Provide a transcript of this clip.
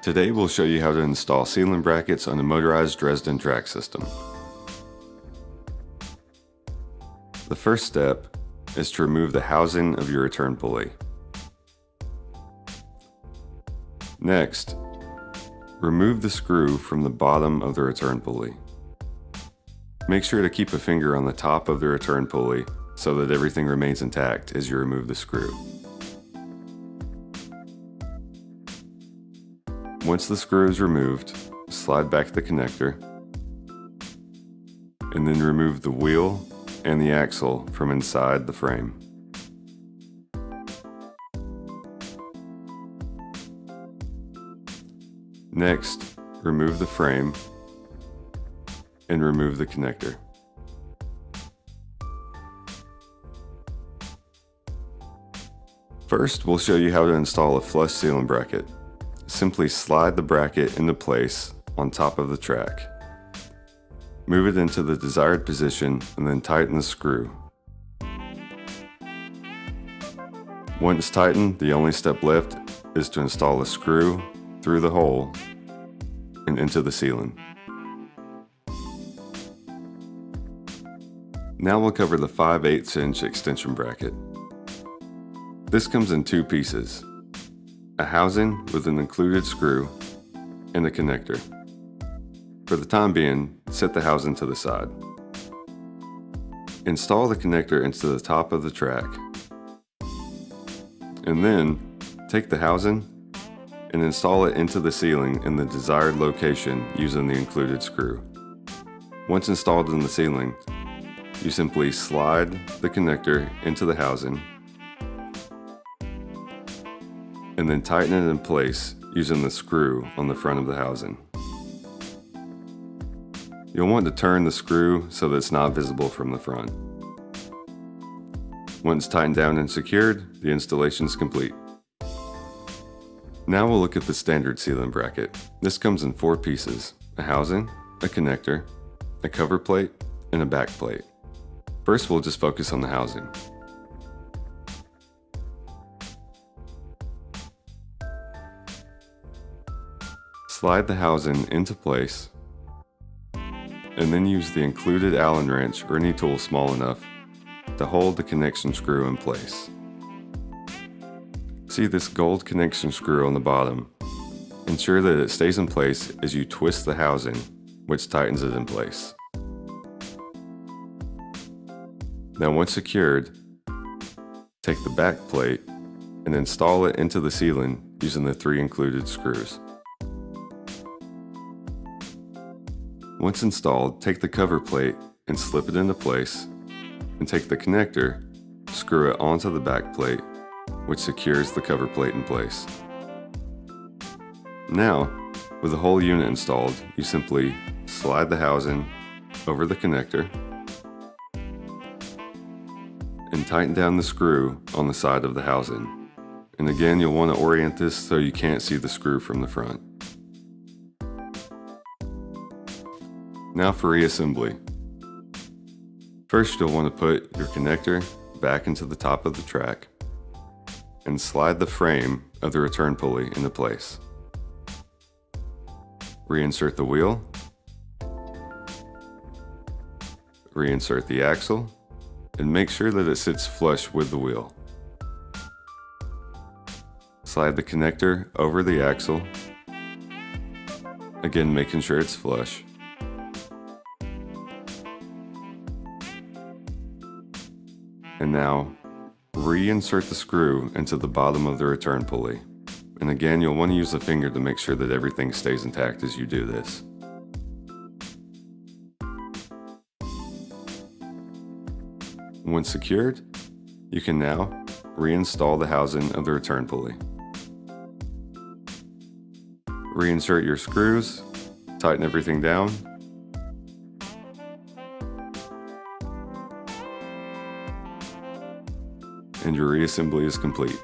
Today we'll show you how to install ceiling brackets on a motorized Dresden track system. The first step is to remove the housing of your return pulley. Next, remove the screw from the bottom of the return pulley. Make sure to keep a finger on the top of the return pulley so that everything remains intact as you remove the screw. Once the screw is removed, slide back the connector, and then remove the wheel and the axle from inside the frame. Next, remove the frame and remove the connector. First, we'll show you how to install a flush ceiling bracket. Simply slide the bracket into place on top of the track. Move it into the desired position and then tighten the screw. Once tightened, the only step left is to install a screw through the hole and into the ceiling. Now we'll cover the 5/8 inch extension bracket. This comes in two pieces: a housing with an included screw and a connector. For the time being, set the housing to the side. Install the connector into the top of the track, and then take the housing and install it into the ceiling in the desired location using the included screw. Once installed in the ceiling, you simply slide the connector into the housing and then tighten it in place using the screw on the front of the housing. You'll want to turn the screw so that it's not visible from the front. Once tightened down and secured, the installation is complete. Now we'll look at the standard ceiling bracket. This comes in 4 pieces: a housing, a connector, a cover plate, and a back plate. First, we'll just focus on the housing. Slide the housing into place, and then use the included Allen wrench or any tool small enough to hold the connection screw in place. See this gold connection screw on the bottom? Ensure that it stays in place as you twist the housing, which tightens it in place. Now once secured, take the back plate and install it into the ceiling using the 3 included screws. Once installed, take the cover plate and slip it into place, and take the connector, screw it onto the back plate, which secures the cover plate in place. Now, with the whole unit installed, you simply slide the housing over the connector and tighten down the screw on the side of the housing. And again, you'll want to orient this so you can't see the screw from the front. Now for reassembly. First, you'll want to put your connector back into the top of the track and slide the frame of the return pulley into place. Reinsert the wheel, reinsert the axle, and make sure that it sits flush with the wheel. Slide the connector over the axle, again making sure it's flush. And now, reinsert the screw into the bottom of the return pulley. And again, you'll want to use the finger to make sure that everything stays intact as you do this. Once secured, you can now reinstall the housing of the return pulley. Reinsert your screws, tighten everything down, and your reassembly is complete.